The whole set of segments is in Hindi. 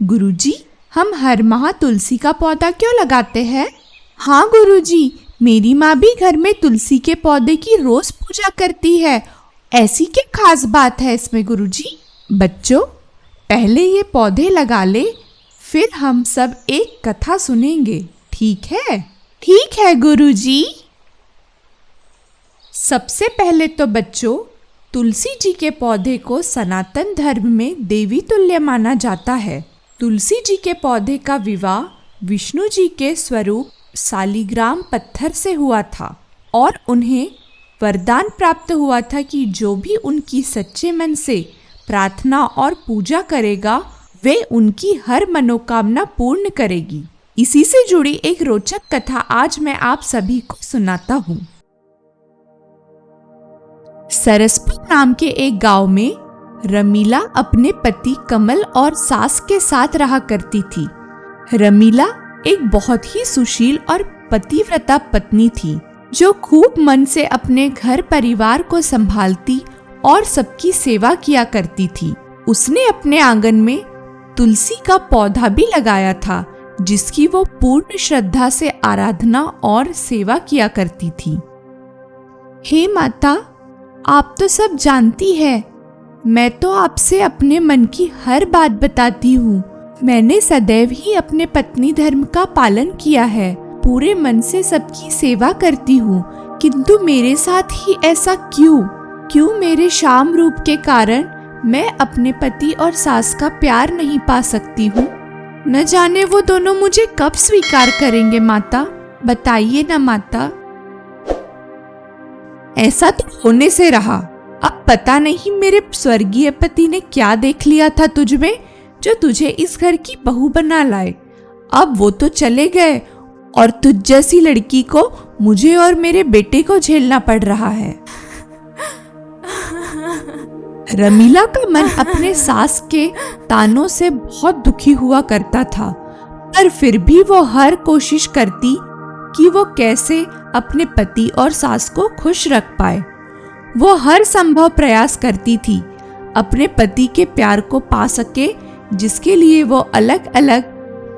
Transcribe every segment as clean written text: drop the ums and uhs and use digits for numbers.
गुरुजी, हम हर माह तुलसी का पौधा क्यों लगाते हैं? हाँ गुरुजी, मेरी माँ भी घर में तुलसी के पौधे की रोज पूजा करती है। ऐसी क्या खास बात है इसमें गुरुजी? बच्चों, पहले ये पौधे लगा ले, फिर हम सब एक कथा सुनेंगे, ठीक है? ठीक है गुरुजी। सबसे पहले तो बच्चों, तुलसी जी के पौधे को सनातन धर्म में देवी तुल्य माना जाता है। तुलसी जी के पौधे का विवाह विष्णु जी के स्वरूप शालिग्राम पत्थर से हुआ था और उन्हें वरदान प्राप्त हुआ था कि जो भी उनकी सच्चे मन से प्रार्थना और पूजा करेगा वे उनकी हर मनोकामना पूर्ण करेगी। इसी से जुड़ी एक रोचक कथा आज मैं आप सभी को सुनाता हूँ। सरसपुर नाम के एक गांव में रमीला अपने पति कमल और सास के साथ रहा करती थी। रमीला एक बहुत ही सुशील और पतिव्रता पत्नी थी जो खूब मन से अपने घर परिवार को संभालती और सबकी सेवा किया करती थी। उसने अपने आंगन में तुलसी का पौधा भी लगाया था जिसकी वो पूर्ण श्रद्धा से आराधना और सेवा किया करती थी। हे माता, आप तो सब जानती है, मैं तो आपसे अपने मन की हर बात बताती हूँ। मैंने सदैव ही अपने पत्नी धर्म का पालन किया है, पूरे मन से सबकी सेवा करती हूँ, किंतु मेरे साथ ही ऐसा क्यों मेरे शाम रूप के कारण मैं अपने पति और सास का प्यार नहीं पा सकती हूँ? न जाने वो दोनों मुझे कब स्वीकार करेंगे माता, बताइए ना माता। ऐसा तो होने से रहा, अब पता नहीं मेरे स्वर्गीय पति ने क्या देख लिया था तुझ में जो तुझे इस घर की बहू बना लाए। अब वो तो चले गए और तुझ जैसी लड़की को मुझे और मेरे बेटे को झेलना पड़ रहा है। रमीला का मन अपने सास के तानों से बहुत दुखी हुआ करता था, पर फिर भी वो हर कोशिश करती कि वो कैसे अपने पति और सास को खुश रख पाए। वो हर संभव प्रयास करती थी अपने पति के प्यार को पा सके, जिसके लिए वो अलग अलग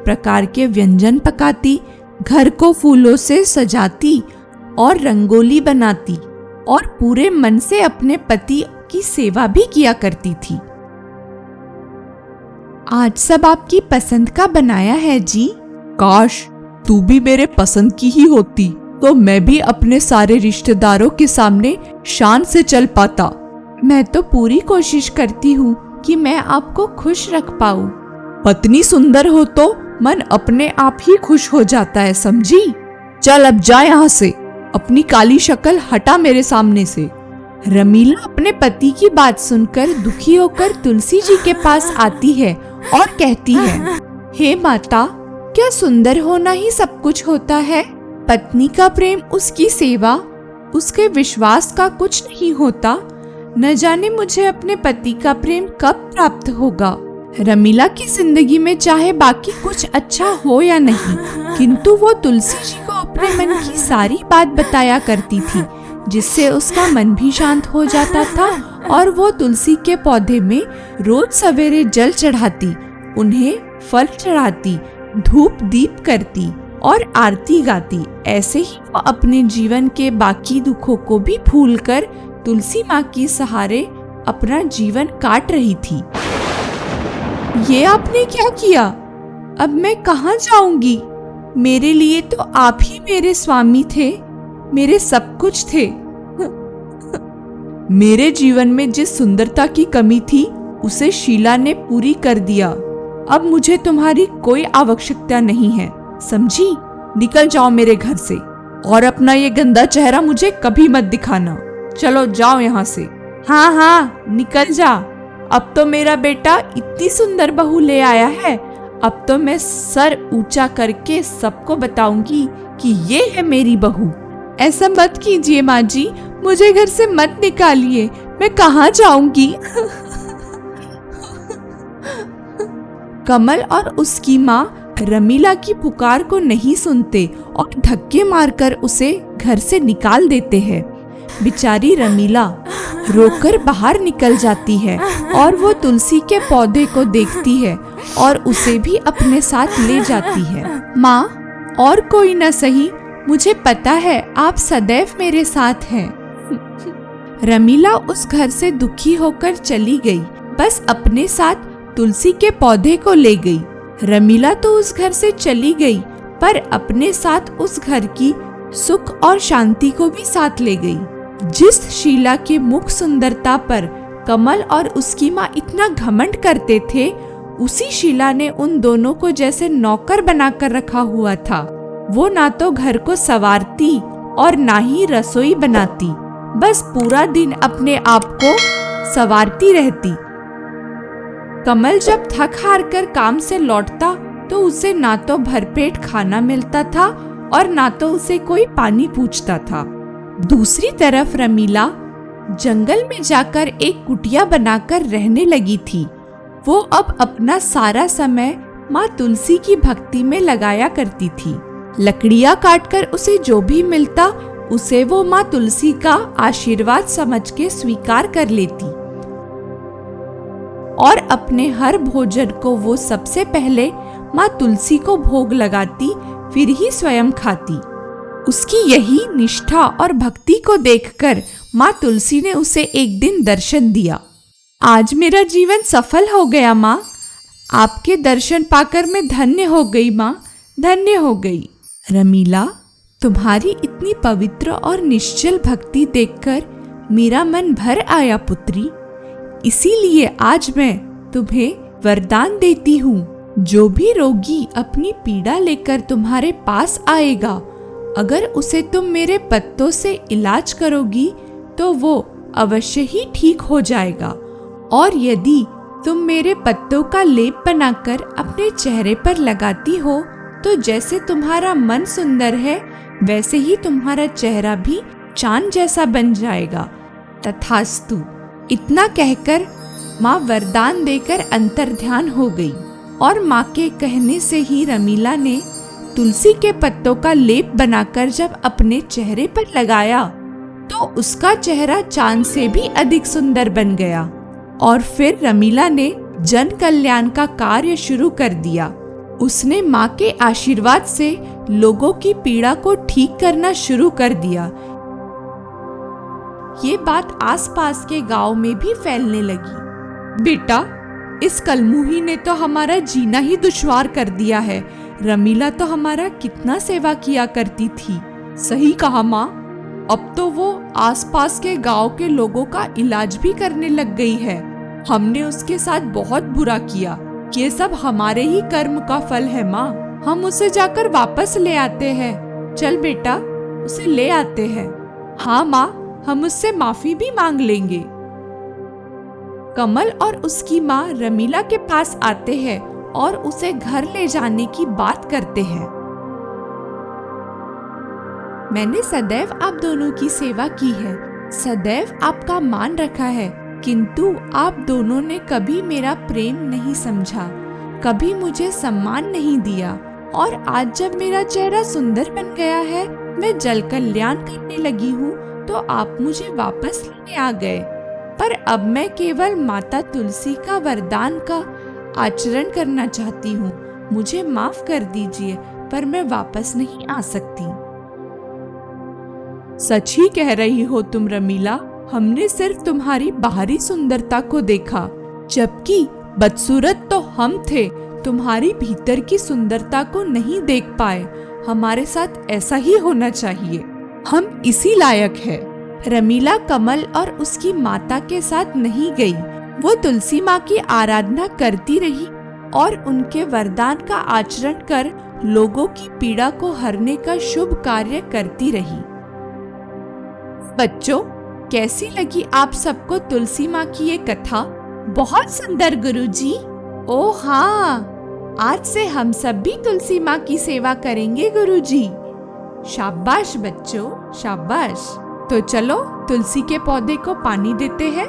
प्रकार के व्यंजन पकाती, घर को फूलों से सजाती और रंगोली बनाती और पूरे मन से अपने पति की सेवा भी किया करती थी। आज सब आपकी पसंद का बनाया है जी। काश तू भी मेरे पसंद की ही होती तो मैं भी अपने सारे रिश्तेदारों के सामने शान से चल पाता। मैं तो पूरी कोशिश करती हूँ कि मैं आपको खुश रख पाऊँ। पत्नी सुंदर हो तो मन अपने आप ही खुश हो जाता है, समझी? चल अब जा यहाँ से, अपनी काली शक्ल हटा मेरे सामने से। रमीला अपने पति की बात सुनकर दुखी होकर तुलसी जी के पास आती है और कहती है, हे माता, क्या सुंदर होना ही सब कुछ होता है? पत्नी का प्रेम, उसकी सेवा, उसके विश्वास का कुछ नहीं होता। न जाने मुझे अपने पति का प्रेम कब प्राप्त होगा। रमीला की जिंदगी में चाहे बाकी कुछ अच्छा हो या नहीं, किंतु वो तुलसी जी को अपने मन की सारी बात बताया करती थी, जिससे उसका मन भी शांत हो जाता था और वो तुलसी के पौधे में रोज सवेरे जल चढ़ाती, उन्हें फल चढ़ाती, धूप दीप करती और आरती गाती। ऐसे ही वो अपने जीवन के बाकी दुखों को भी भूलकर तुलसी माँ की सहारे अपना जीवन काट रही थी। ये आपने क्या किया? अब मैं कहाँ जाऊंगी? मेरे लिए तो आप ही मेरे स्वामी थे, मेरे सब कुछ थे। मेरे जीवन में जिस सुंदरता की कमी थी उसे शीला ने पूरी कर दिया। अब मुझे तुम्हारी कोई आवश्यकता नहीं है, समझी? निकल जाओ मेरे घर से और अपना ये गंदा चेहरा मुझे कभी मत दिखाना। चलो जाओ यहाँ से। हाँ हाँ, निकल जा। अब तो मेरा बेटा इतनी सुंदर बहू ले आया है, अब तो मैं सर ऊंचा करके सबको बताऊंगी कि ये है मेरी बहू। ऐसा मत कीजिए माँ जी, मुझे घर से मत निकालिए, मैं कहाँ जाऊंगी? कमल और उसकी माँ रमीला की पुकार को नहीं सुनते और धक्के मारकर उसे घर से निकाल देते हैं। बेचारी रमीला रोकर बाहर निकल जाती है और वो तुलसी के पौधे को देखती है और उसे भी अपने साथ ले जाती है। माँ, और कोई न सही, मुझे पता है आप सदैव मेरे साथ हैं। रमीला उस घर से दुखी होकर चली गई, बस अपने साथ तुलसी के पौधे को ले गई। रमीला तो उस घर से चली गई, पर अपने साथ उस घर की सुख और शांति को भी साथ ले गई। जिस शीला के मुख सुंदरता पर कमल और उसकी माँ इतना घमंड करते थे, उसी शीला ने उन दोनों को जैसे नौकर बनाकर रखा हुआ था। वो ना तो घर को संवारती और ना ही रसोई बनाती, बस पूरा दिन अपने आप को संवारती रहती। कमल जब थक हार कर काम से लौटता तो उसे ना तो भरपेट खाना मिलता था और ना तो उसे कोई पानी पूछता था। दूसरी तरफ रमीला जंगल में जाकर एक कुटिया बनाकर रहने लगी थी। वो अब अपना सारा समय माँ तुलसी की भक्ति में लगाया करती थी। लकड़ियाँ काटकर उसे जो भी मिलता उसे वो माँ तुलसी का आशीर्वाद समझ के स्वीकार कर लेती और अपने हर भोजन को वो सबसे पहले माँ तुलसी को भोग लगाती, फिर ही स्वयं खाती। उसकी यही निष्ठा और भक्ति को देखकर माँ तुलसी ने उसे एक दिन दर्शन दिया। आज मेरा जीवन सफल हो गया माँ, आपके दर्शन पाकर मैं धन्य हो गई माँ, धन्य हो गई। रमीला, तुम्हारी इतनी पवित्र और निश्चल भक्ति देखकर मेरा मन भर आया पुत्री। इसीलिए आज मैं तुम्हें वरदान देती हूँ, जो भी रोगी अपनी पीड़ा लेकर तुम्हारे पास आएगा, अगर उसे तुम मेरे पत्तों से इलाज करोगी तो वो अवश्य ही ठीक हो जाएगा। और यदि तुम मेरे पत्तों का लेप बनाकर अपने चेहरे पर लगाती हो तो जैसे तुम्हारा मन सुंदर है वैसे ही तुम्हारा चेहरा भी चांद जैसा बन जाएगा। तथास्तु। इतना कहकर माँ वरदान देकर अंतर्ध्यान हो गई और माँ के कहने से ही रमीला ने तुलसी के पत्तों का लेप बनाकर जब अपने चेहरे पर लगाया तो उसका चेहरा चांद से भी अधिक सुंदर बन गया। और फिर रमीला ने जन कल्याण का कार्य शुरू कर दिया। उसने माँ के आशीर्वाद से लोगों की पीड़ा को ठीक करना शुरू कर दिया। ये बात आसपास के गांव में भी फैलने लगी। बेटा, इस कलमुही ने तो हमारा जीना ही दुश्वार कर दिया है। रमीला तो हमारा कितना सेवा किया करती थी। सही कहा माँ, अब तो वो आसपास के गांव के लोगों का इलाज भी करने लग गई है। हमने उसके साथ बहुत बुरा किया। ये सब हमारे ही कर्म का फल है माँ। हम उसे जाकर वापस ले आते हैं। चल बेटा, उसे ले आते हैं। हाँ माँ, हम उससे माफी भी मांग लेंगे। कमल और उसकी माँ रमीला के पास आते हैं और उसे घर ले जाने की बात करते हैं। मैंने सदैव आप दोनों की सेवा की है, सदैव आपका मान रखा है, किंतु आप दोनों ने कभी मेरा प्रेम नहीं समझा, कभी मुझे सम्मान नहीं दिया। और आज जब मेरा चेहरा सुंदर बन गया है, मैं जल कल्याण करने लगी हूँ, तो आप मुझे वापस लेने आ गए। पर अब मैं केवल माता तुलसी का वरदान का आचरण करना चाहती हूँ। मुझे माफ कर दीजिए, पर मैं वापस नहीं आ सकती। सच ही कह रही हो तुम रमीला। हमने सिर्फ तुम्हारी बाहरी सुंदरता को देखा, जबकि बदसूरत तो हम थे। तुम्हारी भीतर की सुंदरता को नहीं देख पाए। हमारे साथ ऐसा ही होना चाहिए। हम इसी लायक है। रमीला कमल और उसकी माता के साथ नहीं गई। वो तुलसी माँ की आराधना करती रही और उनके वरदान का आचरण कर लोगों की पीड़ा को हरने का शुभ कार्य करती रही। बच्चों, कैसी लगी आप सबको तुलसी माँ की ये कथा? बहुत सुंदर गुरुजी। ओह हाँ, आज से हम सब भी तुलसी माँ की सेवा करेंगे गुरुजी। शाबाश बच्चों, शाबाश। तो चलो तुलसी के पौधे को पानी देते हैं।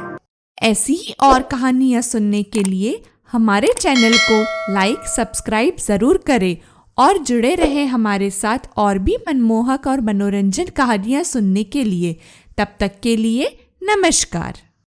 ऐसी ही और कहानियाँ सुनने के लिए हमारे चैनल को लाइक, सब्सक्राइब जरूर करें और जुड़े रहें हमारे साथ और भी मनमोहक और मनोरंजन कहानियाँ सुनने के लिए। तब तक के लिए नमस्कार।